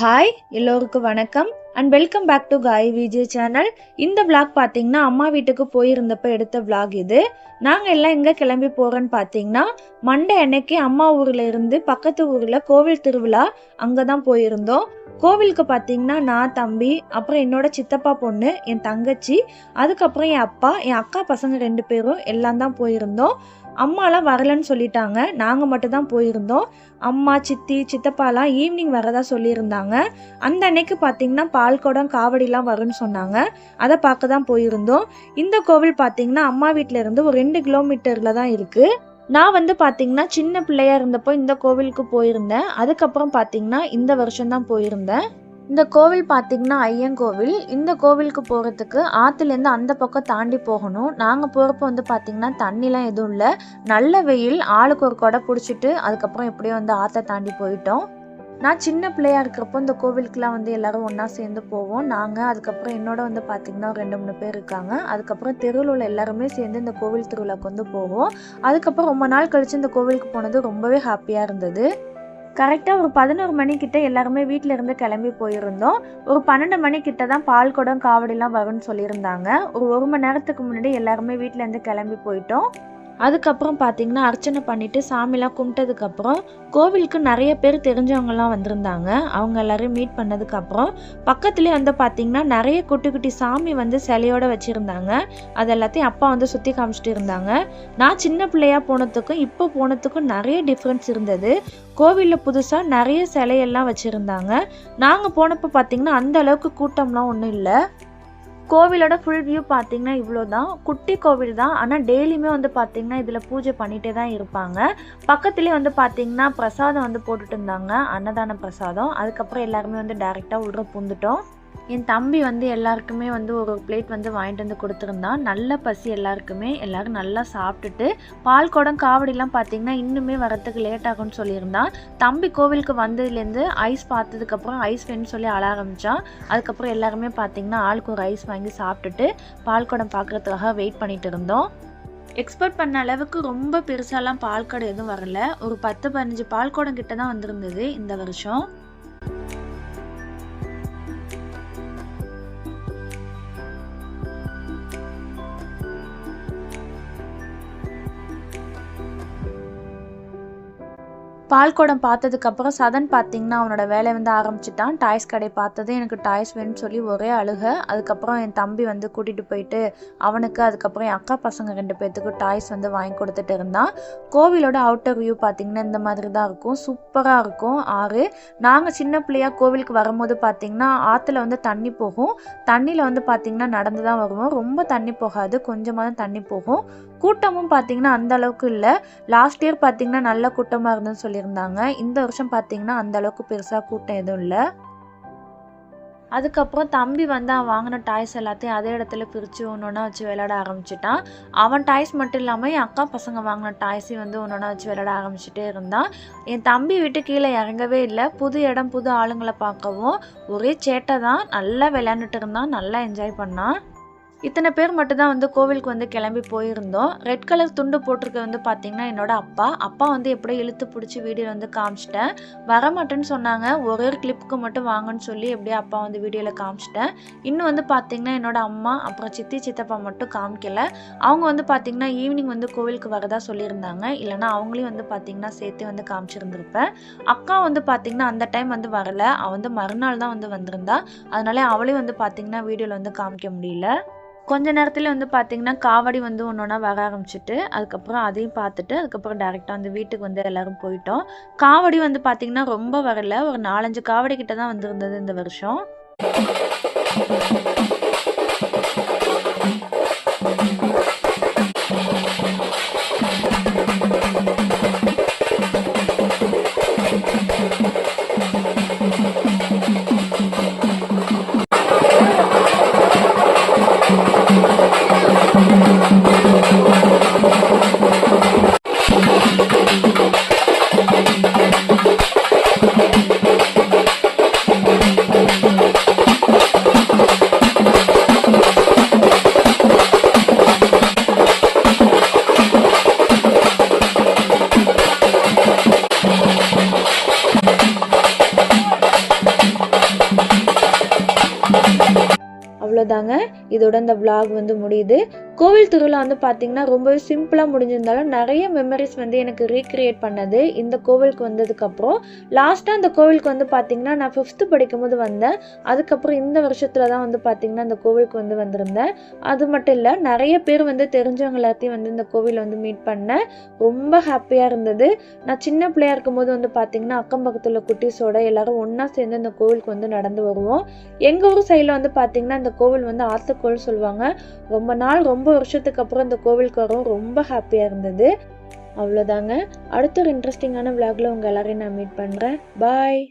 Hi எல்லோருக்கும் வணக்கம் and welcome back to காய் விஜே சேனல். இந்த vlog பார்த்தீங்கன்னா அம்மா வீட்டுக்கு போயிருந்தப்ப எடுத்த vlog இது. நாங்கள் எல்லாம் எங்கே கிளம்பி போகிறோன்னு பார்த்தீங்கன்னா மண்டே அன்னைக்கு அம்மா ஊரில் இருந்து பக்கத்து ஊரில் கோவில் திருவிழா அங்கே தான் போயிருந்தோம். கோவிலுக்கு பார்த்தீங்கன்னா நான், தம்பி, அப்புறம் என்னோட சித்தப்பா பொண்ணு, என் தங்கச்சி, அதுக்கப்புறம் என் அப்பா, என் அக்கா பசங்க 2 பேரும் எல்லாம் தான் போயிருந்தோம். அம்மாலாம் வரலன்னு சொல்லிட்டாங்க, நாங்கள் மட்டும் தான் போயிருந்தோம். அம்மா, சித்தி, சித்தப்பாலாம் ஈவினிங் வரதா சொல்லியிருந்தாங்க. அந்த அன்னைக்கு பார்த்தீங்கன்னா பால்குடம் காவடிலாம் வரும்னு சொன்னாங்க, அதை பார்க்க தான் போயிருந்தோம். இந்த கோவில் பார்த்தீங்கன்னா அம்மா வீட்டில் இருந்து ஒரு 2 கிலோமீட்டரில் தான் இருக்குது. நான் பார்த்தீங்கன்னா சின்ன பிள்ளையா இருந்தப்போ இந்த கோவிலுக்கு போயிருந்தேன். அதுக்கப்புறம் பார்த்தீங்கன்னா இந்த வருஷம் தான் போயிருந்தேன். இந்த கோவில் பார்த்தீங்கன்னா ஐயன் கோவில். இந்த கோவிலுக்கு போகிறதுக்கு ஆற்றுலேருந்து அந்த பக்கம் தாண்டி போகணும். நாங்கள் போகிறப்போ பார்த்தீங்கன்னா தண்ணிலாம் எதுவும் இல்லை, நல்ல வெயில். ஆளுக்கு ஒரு கொடை பிடிச்சிட்டு அதுக்கப்புறம் எப்படியோ ஆற்றை தாண்டி போயிட்டோம். நான் சின்ன பிள்ளையா இருக்கிறப்போ இந்த கோவிலுக்குலாம் எல்லாரும் ஒன்றா சேர்ந்து போவோம். நாங்கள் அதுக்கப்புறம் என்னோட பார்த்தீங்கன்னா ஒரு 2-3 பேர் இருக்காங்க. அதுக்கப்புறம் தெருவில் உள்ள எல்லாருமே சேர்ந்து இந்த கோவில் திருவிழாக்கு போவோம். அதுக்கப்புறம் ரொம்ப நாள் கழித்து இந்த கோவிலுக்கு போனது ரொம்பவே ஹாப்பியாக இருந்தது. கரெக்டாக ஒரு 11 மணிக்கிட்ட எல்லாருமே வீட்டில் இருந்து கிளம்பி போயிருந்தோம். ஒரு 12 மணிக்கிட்ட தான் பால்குடம் காவடிலாம் வரும்னு சொல்லியிருந்தாங்க. ஒரு 1 மணி நேரத்துக்கு முன்னாடி எல்லாருமே வீட்டிலேருந்து கிளம்பி போயிட்டோம். அதுக்கப்புறம் பார்த்தீங்கன்னா அர்ச்சனை பண்ணிவிட்டு சாமிலாம் கும்பிட்டதுக்கப்புறம் கோவிலுக்கு நிறைய பேர் தெரிஞ்சவங்கலாம் வந்திருந்தாங்க. அவங்க எல்லோரும் மீட் பண்ணதுக்கப்புறம் பக்கத்துலேயே பார்த்தீங்கன்னா நிறைய குட்டி குட்டி சாமி சிலையோடு வச்சுருந்தாங்க. அது எல்லாத்தையும் அப்பா சுற்றி காமிச்சிட்டு இருந்தாங்க. நான் சின்ன பிள்ளையாக போனதுக்கும் இப்போ போனதுக்கும் நிறைய டிஃப்ரென்ஸ் இருந்தது. கோவிலில் புதுசாக நிறைய சிலையெல்லாம் வச்சுருந்தாங்க. நாங்கள் போனப்போ பார்த்தீங்கன்னா அந்த அளவுக்கு கூட்டம்லாம் ஒன்றும் இல்லை. கோவிலோட ஃபுல் வியூ பார்த்தீங்கன்னா இவ்வளோ தான். குட்டி கோவில் தான், ஆனால் டெய்லியுமே பார்த்தீங்கன்னா இதில் பூஜை பண்ணிகிட்டே தான் இருப்பாங்க. பக்கத்துலேயே பார்த்தீங்கன்னா பிரசாதம் போட்டுட்டு இருந்தாங்க, அன்னதான பிரசாதம். அதுக்கப்புறம் எல்லாருமே டேரெக்டாக உள்ள பூந்துட்டோம். என் தம்பி எல்லாருக்குமே ஒரு பிளேட் வாங்கிட்டு கொடுத்துருந்தான். நல்ல பசி எல்லாருக்குமே. எல்லோரும் நல்லா சாப்பிட்டுட்டு பால்குடம் காவடிலாம் பார்த்தீங்கன்னா இன்னுமே வரத்துக்கு லேட் ஆகும்னு சொல்லியிருந்தான். தம்பி கோவிலுக்கு வந்ததுலேருந்து ஐஸ் பார்த்ததுக்கப்புறம் ஐஸ் வேணும்னு சொல்லி அழ ஆரம்பித்தான். அதுக்கப்புறம் எல்லாருமே பார்த்தீங்கன்னா ஆளுக்கு ஒரு ஐஸ் வாங்கி சாப்பிட்டுட்டு பால்குடம் பார்க்குறதுக்காக வெயிட் பண்ணிட்டு இருந்தோம். எக்ஸ்பெக்ட் பண்ண அளவுக்கு ரொம்ப பெருசாலாம் பால்குடம் எதுவும் வரல. ஒரு 10-15 பால்குடம் கிட்ட தான் வந்திருந்தது இந்த வருஷம். பால்குடம் பார்த்ததுக்கப்புறம் சதன் பார்த்தீங்கன்னா அவனோட வேலையை ஆரம்பிச்சிட்டான். டாய்ஸ் கடை பார்த்தது எனக்கு டாய்ஸ் வேணும்னு சொல்லி ஒரே அழுக. அதுக்கப்புறம் என் தம்பி கூட்டிகிட்டு போயிட்டு அவனுக்கு, அதுக்கப்புறம் என் அக்கா பசங்க 2 பேர்த்துக்கு டாய்ஸ் வாங்கி கொடுத்துட்டு இருந்தான். கோவிலோட அவுட்டர் வியூ பார்த்தீங்கன்னா இந்த மாதிரி தான் இருக்கும். சூப்பராக இருக்கும் ஆறு. நாங்கள் சின்ன பிள்ளையாக கோவிலுக்கு வரும்போது பார்த்தீங்கன்னா ஆற்றுல தண்ணி போகும். தண்ணியில் பார்த்தீங்கன்னா நடந்து தான் வருவோம். ரொம்ப தண்ணி போகாது, கொஞ்சமாக தான் தண்ணி போகும். கூட்டமும் பார்த்தீங்கன்னா அந்த அளவுக்கு இல்லை. லாஸ்ட் இயர் பார்த்தீங்கன்னா நல்ல கூட்டமாக இருந்துன்னு சொல்லியிருந்தாங்க. இந்த வருஷம் பார்த்தீங்கன்னா அந்த அளவுக்கு பெருசாக கூட்டம் எதுவும் இல்லை. அதுக்கப்புறம் தம்பி அவன் வாங்கின டாய்ஸ் எல்லாத்தையும் அதே இடத்துல பிரித்து ஒன்றா வச்சு விளையாட ஆரம்பிச்சிட்டான். அவன் டாய்ஸ் மட்டும் இல்லாமல் என் அக்கா பசங்க வாங்கின டாய்ஸையும் ஒன்றா வச்சு விளையாட ஆரம்பிச்சுட்டே இருந்தான். என் தம்பி விட்டு கீழே இறங்கவே இல்லை. புது இடம், புது ஆளுங்களை பார்க்கவும் ஒரே சேட்டை தான். நல்லா விளையாண்டுட்டு இருந்தான், நல்லா என்ஜாய் பண்ணான். இத்தனை பேர் மட்டும்தான் கோவிலுக்கு கிளம்பி போயிருந்தோம். ரெட் கலர் துண்டு போட்டிருக்க பார்த்தீங்கன்னா என்னோட அப்பா எப்படியோ இழுத்து பிடிச்சி வீடியோவில் காமிச்சிட்டேன். வரமாட்டேன்னு சொன்னாங்க, ஒரே ஒரு கிளிப்புக்கு மட்டும் வாங்கன்னு சொல்லி எப்படியோ அப்பா வீடியோவில் காமிச்சிட்டேன். இன்னும் பார்த்தீங்கன்னா என்னோட அம்மா அப்புறம் சித்தி சித்தப்பா மட்டும் காமிக்கல. அவங்க பார்த்தீங்கன்னா ஈவினிங் கோவிலுக்கு வரதா சொல்லியிருந்தாங்க. இல்லைனா அவங்களையும் பார்த்தீங்கன்னா சேர்த்து காமிச்சிருந்துருப்பேன். அக்கா பார்த்தீங்கன்னா அந்த டைம் வரல. அவன் மறுநாள் தான் வந்திருந்தா. அதனால அவளையும் பார்த்தீங்கன்னா வீடியோவில் காமிக்க முடியல. கொஞ்ச நேரத்தில் பார்த்தீங்கன்னா காவடி ஒன்றா வர ஆரம்பிச்சிட்டு அதுக்கப்புறம் அதையும் பார்த்துட்டு அதுக்கப்புறம் டேரெக்டாக வீட்டுக்கு எல்லோரும் போயிட்டோம். காவடி பார்த்தீங்கன்னா ரொம்ப வரல. ஒரு 4-5 காவடி கிட்ட தான் வந்திருந்தது இந்த வருஷம். அவ்வளோதாங்க, இதோட இந்த vlog வந்து முடியுது. கோவில் திருவிழா வந்து பார்த்தீங்கன்னா ரொம்பவே சிம்பிளாக முடிஞ்சிருந்தாலும் நிறைய மெமரிஸ் வந்து எனக்கு ரீக்ரியேட் பண்ணது இந்த கோவிலுக்கு வந்ததுக்கப்புறம். லாஸ்ட்டாக இந்த கோவிலுக்கு வந்து பார்த்தீங்கன்னா நான் 5th படிக்கும்போது வந்தேன். அதுக்கப்புறம் இந்த வருஷத்தில் தான் வந்து பார்த்தீங்கன்னா இந்த கோவிலுக்கு வந்து வந்திருந்தேன். அது மட்டும் இல்லை, நிறைய பேர் வந்து தெரிஞ்சவங்க எல்லாத்தையும் வந்து இந்த கோவிலில் வந்து மீட் பண்ணேன். ரொம்ப ஹாப்பியாக இருந்தது. நான் சின்ன பிள்ளையா இருக்கும்போது வந்து பார்த்தீங்கன்னா அக்கம் பக்கத்தில் குட்டீஸோட எல்லாரும் ஒன்றா சேர்ந்து இந்த கோவிலுக்கு வந்து நடந்து வருவோம். எங்கள் ஊர் சைடில் வந்து பார்த்தீங்கன்னா இந்த கோவில் வந்து ஆத்துக்கோவில் சொல்லுவாங்க. ரொம்ப நாள் ரொம்ப வருஷத்துக்கு அப்புறம் இந்த கோவிலுக்கு வரும். ரொம்ப ஹாப்பியாக இருந்தது. அவ்வளோதாங்க. அடுத்த ஒரு இன்ட்ரெஸ்டிங்கான vlogல உங்கள் எல்லாரையும் நான் மீட் பண்ணுறேன். பாய்.